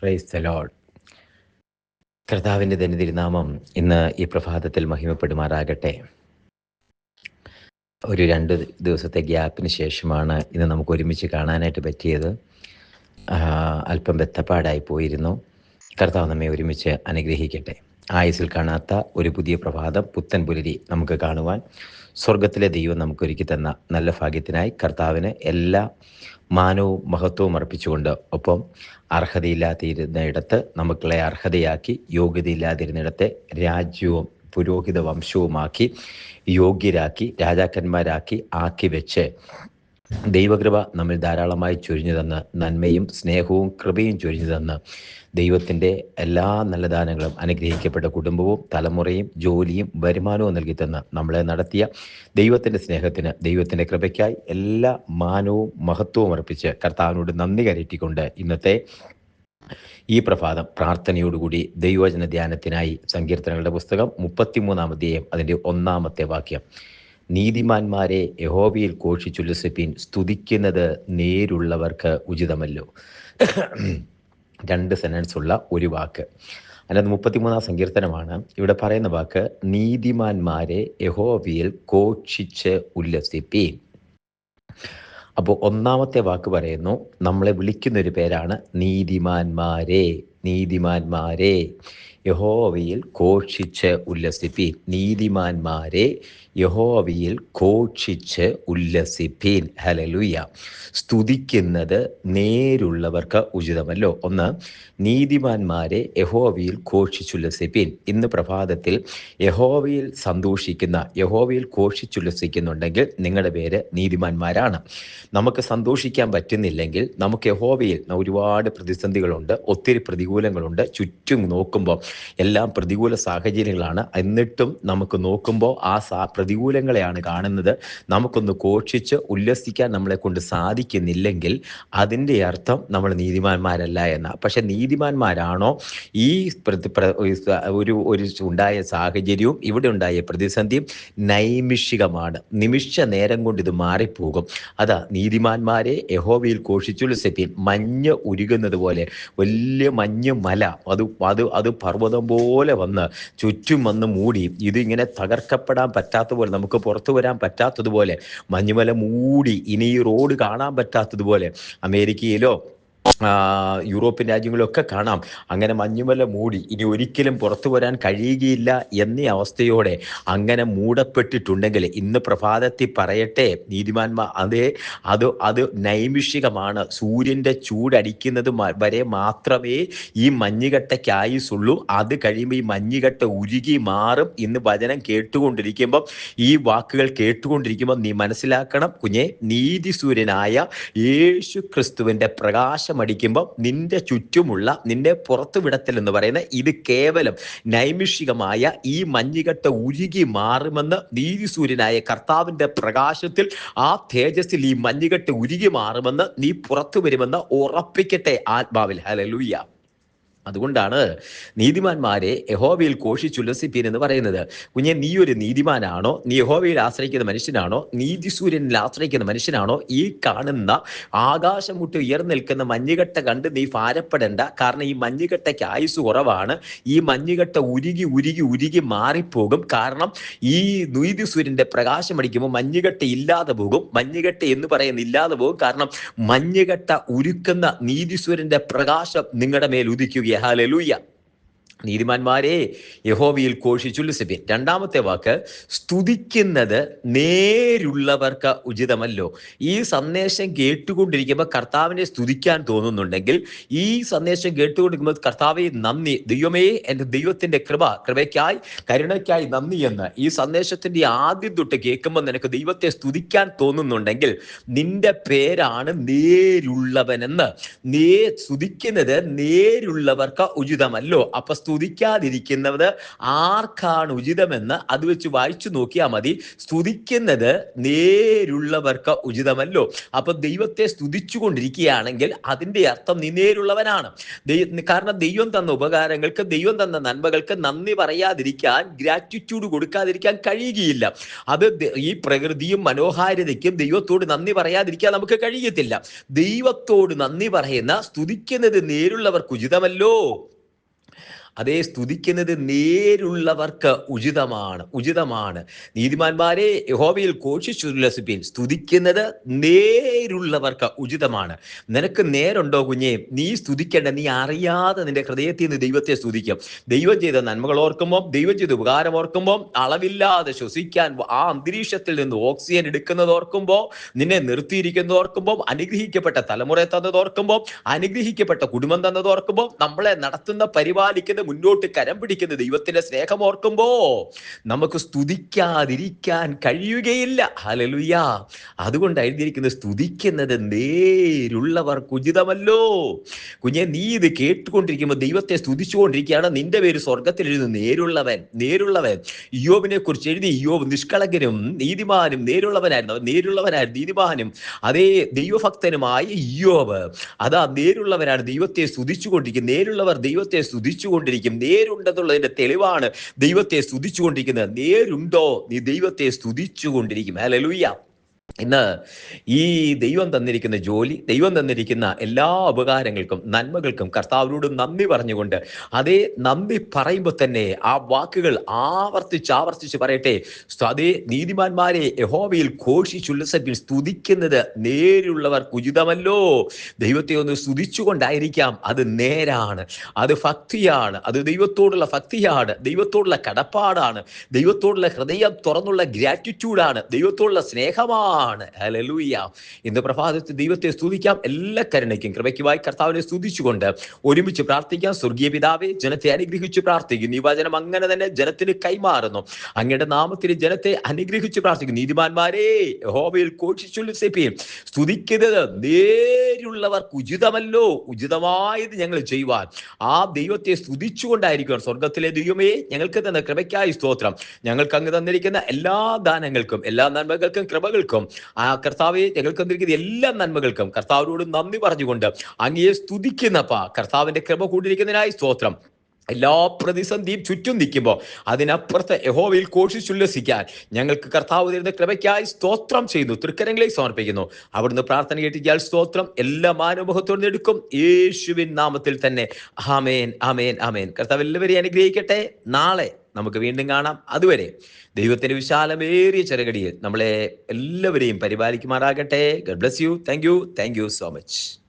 Praise the Lord. കർത്താവിൻ്റെ ധന്യതിരുനാമം ഇന്ന് ഈ പ്രഭാതത്തിൽ മഹിമപ്പെടുമാറാകട്ടെ. ഒരു 2 ദിവസത്തെ ഗ്യാപ്പിന് ശേഷമാണ് ഇന്ന് നമുക്ക് ഒരുമിച്ച് കാണാനായിട്ട് പറ്റിയത്. അല്പം ബദ്ധപ്പാടായി പോയിരുന്നു. കർത്താവ് നമ്മെ ഒരുമിച്ച് അനുഗ്രഹിക്കട്ടെ. ആയുസിൽ കാണാത്ത ഒരു പുതിയ പ്രഭാതം, പുത്തൻ പുലരി നമുക്ക് കാണുവാൻ സ്വർഗത്തിലെ ദൈവം നമുക്കൊരുക്കി തന്ന നല്ല ഭാഗ്യത്തിനായി കർത്താവിന് എല്ലാ മാനവും മഹത്വവും അർപ്പിച്ചുകൊണ്ട്, ഒപ്പം അർഹതയില്ലാതിരുന്നിടത്ത് നമുക്കുള്ള അർഹതയാക്കി, യോഗ്യതയില്ലാതിരുന്നിടത്തെ രാജ്യവും പുരോഹിത വംശവുമാക്കി, യോഗ്യരാക്കി, രാജാക്കന്മാരാക്കി ആക്കി വെച്ച് ദൈവകൃപ നമ്മിൽ ധാരാളമായി ചൊരിഞ്ഞു തന്ന്, നന്മയും സ്നേഹവും കൃപയും ചൊരിഞ്ഞു തന്ന്, ദൈവത്തിൻ്റെ എല്ലാ നല്ല ദാനങ്ങളും അനുഗ്രഹിക്കപ്പെട്ട കുടുംബവും തലമുറയും ജോലിയും വരുമാനവും നൽകി തന്ന് നമ്മളെ നടത്തിയ ദൈവത്തിൻ്റെ സ്നേഹത്തിന്, ദൈവത്തിൻ്റെ കൃപയ്ക്കായി എല്ലാ മാനവും മഹത്വവും അർപ്പിച്ച് കർത്താവിനോട് നന്ദി കരയറ്റിക്കൊണ്ട് ഇന്നത്തെ ഈ പ്രഭാതം പ്രാർത്ഥനയോടുകൂടി ദൈവവചന ധ്യാനത്തിനായി സങ്കീർത്തനങ്ങളുടെ പുസ്തകം 33-ാം അധ്യായം അതിൻ്റെ 1-ാമത്തെ വാക്യം: നീതിമാന്മാരെ യഹോവയിൽ ഘോഷിച്ചുല്ലസിപ്പിൻ, സ്തുതിക്കുന്നത് നേരുള്ളവർക്ക് ഉചിതമല്ലോ. 2 സെന്റൻസ് ഉള്ള ഒരു വാക്ക്. അതിനകത്ത് 33-ാം സങ്കീർത്തനമാണ്. ഇവിടെ പറയുന്ന വാക്ക് നീതിമാന്മാരെ യഹോവയിൽ ഘോഷിച്ച് ഉല്ലസിപ്പിൻ. അപ്പോൾ 1-ാമത്തെ വാക്ക് പറയുന്നു, നമ്മളെ വിളിക്കുന്നൊരു പേരാണ് നീതിമാന്മാരെ. നീതിമാന്മാരെ യഹോവയിൽ ഘോഷിച്ച് ഉല്ലസിപ്പീൻ. നീതിമാന്മാരെ യഹോവയിൽ ഘോഷിച്ച് ഉല്ലസിപ്പീൻ. ഹല്ലേലൂയ. സ്തുതിക്കുന്നത് നേരുള്ളവർക്ക് ഉചിതമല്ലോ. ഒന്ന്, നീതിമാന്മാരെ യഹോവയിൽ ഘോഷിച്ചുല്ലസിപ്പീൻ. ഇന്ന് പ്രഭാതത്തിൽ യഹോവയിൽ സന്തോഷിക്കുന്ന, യഹോവയിൽ ഘോഷിച്ചുല്ലസിക്കുന്നുണ്ടെങ്കിൽ നിങ്ങളുടെ പേര് നീതിമാന്മാരാണ്. നമുക്ക് സന്തോഷിക്കാൻ പറ്റുന്നില്ലെങ്കിൽ, നമുക്ക് യഹോവയിൽ ഒരുപാട് പ്രതിസന്ധികളുണ്ട്, ഒത്തിരി പ്രതികൂലങ്ങളുണ്ട്, ചുറ്റും നോക്കുമ്പോൾ എല്ലാം പ്രതികൂല സാഹചര്യങ്ങളാണ്. എന്നിട്ടും നമുക്ക് നോക്കുമ്പോൾ ആ പ്രതികൂലങ്ങളെയാണ് കാണുന്നത്. നമുക്കൊന്ന് ഘോഷിച്ച് ഉല്ലസിക്കാൻ നമ്മളെ കൊണ്ട് സാധിക്കുന്നില്ലെങ്കിൽ അതിൻ്റെ അർത്ഥം നമ്മൾ നീതിമാന്മാരല്ല എന്ന. പക്ഷെ നീതിമാന്മാരാണോ? ഈ ഒരു ഉണ്ടായ സാഹചര്യവും ഇവിടെ ഉണ്ടായ പ്രതിസന്ധിയും നൈമിഷികമാണ്. നിമിഷ നേരം കൊണ്ട് ഇത് മാറിപ്പോകും. അതാ നീതിമാന്മാരെ യഹോവയിൽ ഘോഷിച്ചുല്ലസിപ്പിൻ. മഞ്ഞ് ഉരുകുന്നത് പോലെ വലിയ മഞ്ഞ് മല, അത് പർവ്വതം പോലെ വന്ന് ചുറ്റും വന്ന് മൂടി, ഇതിങ്ങനെ തകർക്കപ്പെടാൻ പറ്റാത്തതുപോലെ, നമുക്ക് പുറത്തു വരാൻ പറ്റാത്തതുപോലെ മഞ്ഞുമല മൂടി, ഇനി ഈ റോഡ് കാണാൻ പറ്റാത്തതുപോലെ അമേരിക്കയിലോ യൂറോപ്യൻ രാജ്യങ്ങളിലൊക്കെ കാണാം. അങ്ങനെ മഞ്ഞുമല മൂടി ഇനി ഒരിക്കലും പുറത്തു വരാൻ കഴിയുകയില്ല എന്നീ അവസ്ഥയോടെ അങ്ങനെ മൂടപ്പെട്ടിട്ടുണ്ടെങ്കിൽ ഇന്ന് പ്രഭാതത്തിൽ പറയട്ടെ, നീതിമാന്മാർ അത് നൈമിഷികമാണ്. സൂര്യൻ്റെ ചൂടടിക്കുന്നത് വരെ മാത്രമേ ഈ മഞ്ഞുകട്ടയ്ക്ക് ആയുസുള്ളൂ. അത് കഴിയുമ്പോൾ ഈ മഞ്ഞുകട്ട ഉരുകി മാറും. ഇന്ന് വചനം കേട്ടുകൊണ്ടിരിക്കുമ്പം, ഈ വാക്കുകൾ കേട്ടുകൊണ്ടിരിക്കുമ്പോൾ നീ മനസ്സിലാക്കണം കുഞ്ഞെ, നീതി സൂര്യനായ യേശു ക്രിസ്തുവിൻ്റെ പ്രകാശം അടിക്കുമ്പോൾ നിന്റെ ചുറ്റുമുള്ള, നിന്നെ പുറത്തു വിടത്തിൽ എന്ന് പറയുന്ന ഇത് കേവലം നൈമിഷികമായ ഈ മഞ്ഞുകട്ട ഉരുകി മാറുമെന്ന് നീതി സൂര്യനായ കർത്താവിൻ്റെ പ്രകാശത്തിൽ, ആ തേജസ്സിൽ ഈ മഞ്ഞുകട്ട ഉരുകി മാറുമെന്ന് നീ പുറത്തു വരുമെന്ന് ഉറപ്പിക്കട്ടെ ആത്മാവിൽ. ഹല്ലേലൂയ. അതുകൊണ്ടാണ് നീതിമാന്മാരെ യഹോവയിൽ ഘോഷിച്ചുല്ലസിപ്പീൻ എന്ന് പറയുന്നത്. കുഞ്ഞെ, നീ ഒരു നീതിമാനാണോ? നീ യഹോവയിൽ ആശ്രയിക്കുന്ന മനുഷ്യനാണോ? നീതി സൂര്യനിൽ ആശ്രയിക്കുന്ന മനുഷ്യനാണോ? ഈ കാണുന്ന ആകാശം മുട്ടി ഉയർന്നിൽക്കുന്ന മഞ്ഞുകട്ട കണ്ട് നീ ഭാരപ്പെടേണ്ട. കാരണം ഈ മഞ്ഞുകട്ടയ്ക്ക് ആയുസ് കുറവാണ്. ഈ മഞ്ഞുകട്ട ഉരുകി ഉരുകി ഉരുകി മാറിപ്പോകും. കാരണം ഈ നീതി സൂര്യന്റെ പ്രകാശം അടിക്കുമ്പോൾ മഞ്ഞുകട്ട ഇല്ലാതെ പോകും. മഞ്ഞുകട്ട എന്ന് പറയുന്ന ഇല്ലാതെ പോകും. കാരണം മഞ്ഞുകട്ട ഉരുക്കുന്ന നീതി സൂര്യന്റെ പ്രകാശം നിങ്ങളുടെ മേൽ ഉദിക്കുകയാണ്. ഹല്ലേലൂയ. നീതിമാന്മാരെ യഹോവയിൽ ഘോഷിച്ചുല്ലസിപ്പിൻ. 2-ാമത്തെ വാക്ക് സ്തുതിക്കുന്നത് നേരുള്ളവർക്ക് ഉചിതമല്ലോ. ഈ സന്ദേശം കേട്ടുകൊണ്ടിരിക്കുമ്പോൾ കർത്താവിനെ സ്തുതിക്കാൻ തോന്നുന്നുണ്ടെങ്കിൽ, ഈ സന്ദേശം കേട്ടുകൊണ്ടിരിക്കുമ്പോൾ കർത്താവെ നന്ദി, ദൈവമേ എൻ്റെ ദൈവത്തിൻ്റെ കൃപയ്ക്കായി കരുണയ്ക്കായി നന്ദി എന്ന് ഈ സന്ദേശത്തിൻ്റെ ആദ്യം തൊട്ട് കേൾക്കുമ്പോൾ നിനക്ക് ദൈവത്തെ സ്തുതിക്കാൻ തോന്നുന്നുണ്ടെങ്കിൽ നിന്റെ പേരാണ് നേരുള്ളവനെന്ന്. സ്തുതിക്കുന്നത് നേരുള്ളവർക്ക് ഉചിതമല്ലോ. അപ്പൊ സ്തുതിക്കാതിരിക്കുന്നത് ആർക്കാണ് ഉചിതമെന്ന് അത് വെച്ച് വായിച്ചു നോക്കിയാൽ മതി. സ്തുതിക്കുന്നത് നേരുള്ളവർക്ക് ഉചിതമല്ലോ. അപ്പൊ ദൈവത്തെ സ്തുതിച്ചുകൊണ്ടിരിക്കുകയാണെങ്കിൽ അതിന്റെ അർത്ഥം നീ നേരുള്ളവനാണ്. കാരണം ദൈവം തന്ന ഉപകാരങ്ങൾക്ക്, ദൈവം തന്ന നന്മകൾക്ക് നന്ദി പറയാതിരിക്കാൻ, ഗ്രാറ്റിറ്റ്യൂഡ് കൊടുക്കാതിരിക്കാൻ കഴിയുകയില്ല. അത് ഈ പ്രകൃതിയും മനോഹാരിതയ്ക്കും ദൈവത്തോട് നന്ദി പറയാതിരിക്കാൻ നമുക്ക് കഴിയത്തില്ല. ദൈവത്തോട് നന്ദി പറയുന്ന, സ്തുതിക്കുന്നത് നേരുള്ളവർക്ക് ഉചിതമല്ലോ. അതേ, സ്തുതിക്കുന്നത് നേരുള്ളവർക്ക് ഉചിതമാണ്. നീതിമാന്മാരെ യഹോവയിൽ ഘോഷിച്ചുല്ലസിപ്പിൻ. സ്തുതിക്കുന്നത് നേരുള്ളവർക്ക് ഉചിതമാണ്. നിനക്ക് നേരുണ്ടോ കുഞ്ഞെ? നീ സ്തുതിക്കേണ്ട. നീ അറിയാതെ നിന്റെ ഹൃദയത്തിൽ നിന്ന് ദൈവത്തെ സ്തുതിക്കും. ദൈവം ചെയ്ത നന്മകൾ ഓർക്കുമ്പോൾ, ദൈവം ചെയ്ത ഉപകാരം ഓർക്കുമ്പോൾ, അളവില്ലാതെ ശ്വസിക്കാൻ ആ അന്തരീക്ഷത്തിൽ നിന്ന് ഓക്സിജൻ എടുക്കുന്നത് ഓർക്കുമ്പോൾ, നിന്നെ നിർത്തിയിരിക്കുന്നത് ഓർക്കുമ്പോൾ, അനുഗ്രഹിക്കപ്പെട്ട തലമുറ തന്നത് ഓർക്കുമ്പോൾ, അനുഗ്രഹിക്കപ്പെട്ട കുടുംബം തന്നത് ഓർക്കുമ്പോൾ, നമ്മളെ നടത്തുന്ന, പരിപാലിക്കുന്ന, മുന്നോട്ട് കരം പിടിക്കുന്ന ദൈവത്തിന്റെ സ്നേഹം ഓർക്കുമ്പോ നമുക്ക് സ്തുതിക്കാതിരിക്കാൻ കഴിയുകയില്ല. ഹല്ലേലൂയ. അതുകൊണ്ട് എഴുതിയിരിക്കുന്നത് സ്തുതിക്കുന്നത് നേരുള്ളവർക്ക് ഉചിതമല്ലോ. കുഞ്ഞെ, നീ ഇത് കേട്ടുകൊണ്ടിരിക്കുമ്പോൾ ദൈവത്തെ സ്തുതിച്ചുകൊണ്ടിരിക്കുകയാണ്. നിന്റെ പേര് സ്വർഗത്തിൽ എഴുതുന്നു നേരുള്ളവൻ. ഇയ്യോബിനെ കുറിച്ച് എഴുതി. ഇയ്യോബ് നിഷ്കളങ്കനും നീതിമാനും നേരുള്ളവനായിരുന്നു. നീതിമാനും അതേ ദൈവഭക്തനുമായ ഇയ്യോബ് അതാ നേരുള്ളവനാണ്. ദൈവത്തെ സ്തുതിച്ചുകൊണ്ടിരിക്കും. നേരുള്ളവർ ദൈവത്തെ സ്തുതിച്ചുകൊണ്ടിരിക്കും. നേരുണ്ടെന്നുള്ളതിന്റെ തെളിവാണ് ദൈവത്തെ സ്തുതിച്ചുകൊണ്ടിരിക്കുന്നത്. നേരുണ്ടോ? നീ ദൈവത്തെ സ്തുതിച്ചുകൊണ്ടിരിക്കും. ഹല്ലേലൂയ. ഇന്ന് ഈ ദൈവം തന്നിരിക്കുന്ന ജോലി, ദൈവം തന്നിരിക്കുന്ന എല്ലാ ഉപകാരങ്ങൾക്കും നന്മകൾക്കും കർത്താവിനോട് നന്ദി പറഞ്ഞുകൊണ്ട്, അതേ നന്ദി പറയുമ്പോൾ തന്നെ ആ വാക്കുകൾ ആവർത്തിച്ച് പറയട്ടെ. അതേ, നീതിമാന്മാരെ യഹോവയിൽ ഘോഷിച്ചുല്ലസിപ്പിൻ. സ്തുതിക്കുന്നത് നേരുള്ളവർക്ക് ഉചിതമല്ലോ. ദൈവത്തെ ഒന്ന് സ്തുതിച്ചുകൊണ്ടായിരിക്കാം. അത് നേരാണ്, അത് ഭക്തിയാണ്, അത് ദൈവത്തോടുള്ള ഭക്തിയാണ്, ദൈവത്തോടുള്ള കടപ്പാടാണ്, ദൈവത്തോടുള്ള ഹൃദയം തുറന്നുള്ള ഗ്രാറ്റിറ്റ്യൂഡാണ്, ദൈവത്തോടുള്ള സ്നേഹമാണ്. ഹല്ലേലൂയ. ഇന്ന് പ്രഭാതത്തിൽ ദൈവത്തെ സ്തുതിക്കാം. എല്ലാ കരുണയ്ക്കും കൃപയ്ക്കുമായി കർത്താവിനെ സ്തുതിച്ചുകൊണ്ട് ഒരുമിച്ച് പ്രാർത്ഥിക്കാം. സ്വർഗീയ പിതാവേ, ജനത്തെ അനുഗ്രഹിച്ച് പ്രാർത്ഥിക്കുന്നു. ഈ വചനം അങ്ങനെ തന്നെ ജനത്തിന് കൈമാറുന്നു. അങ്ങയുടെ നാമത്തിൽ ജനത്തെ അനുഗ്രഹിച്ച് പ്രാർത്ഥിക്കുന്നു. നീതിമാന്മാരെ യഹോവയിൽ ഘോഷിച്ചുല്ലസിപ്പിൻ. സ്തുതിക്കുന്നത് നേരുള്ളവർക്ക് ഉചിതമല്ലോ. ഉചിതമായത് ഞങ്ങൾ ചെയ്യുവാൻ ആ ദൈവത്തെ സ്തുതിച്ചുകൊണ്ടായിരിക്കും. സ്വർഗത്തിലെ ദൈവമേ, ഞങ്ങൾക്ക് തന്ന കൃപയ്ക്കായി സ്തോത്രം. ഞങ്ങൾക്ക് അങ്ങ് തന്നിരിക്കുന്ന എല്ലാ ദാനങ്ങൾക്കും, എല്ലാ നന്മകൾക്കും, കൃപകൾക്കും, ആ കർത്താവെ ഞങ്ങൾക്ക് തന്നിരിക്കുന്ന എല്ലാ നന്മകൾക്കും കർത്താവിനോട് നന്ദി പറഞ്ഞുകൊണ്ട് അങ്ങയെ സ്തുതിക്കുന്നപ്പാ. കർത്താവിന്റെ കൃപ കൂടിയിരിക്കുന്നതിനായി സ്തോത്രം. എല്ലാ പ്രതിസന്ധിയും ചുറ്റും നിൽക്കുമ്പോൾ അതിനപ്പുറത്ത് യഹോവയിൽ ഘോഷിച്ചുല്ലസിക്കാൻ ഞങ്ങൾക്ക് കർത്താവ് തരുന്ന കൃപയ്ക്കായി സ്തോത്രം ചെയ്യുന്നു. തൃക്കരങ്ങളിലേക്ക് സമർപ്പിക്കുന്നു. അവിടുന്ന് പ്രാർത്ഥന കേട്ടിരിക്കാൻ സ്തോത്രം. എല്ലാ മാനവമുഖത്തോടെ എടുക്കും യേശുവിൻ നാമത്തിൽ തന്നെ. ആമേൻ, ആമേൻ, ആമേൻ. കർത്താവ് എല്ലാവരെയും അനുഗ്രഹിക്കട്ടെ. നാളെ നമുക്ക് വീണ്ടും കാണാം. അതുവരെ ദൈവത്തിന്റെ വിശാലമേറിയ ചെറുകടിയിൽ നമ്മളെ എല്ലാവരെയും പരിപാലിക്കുമാറാകട്ടെ. God bless you. Thank you so much.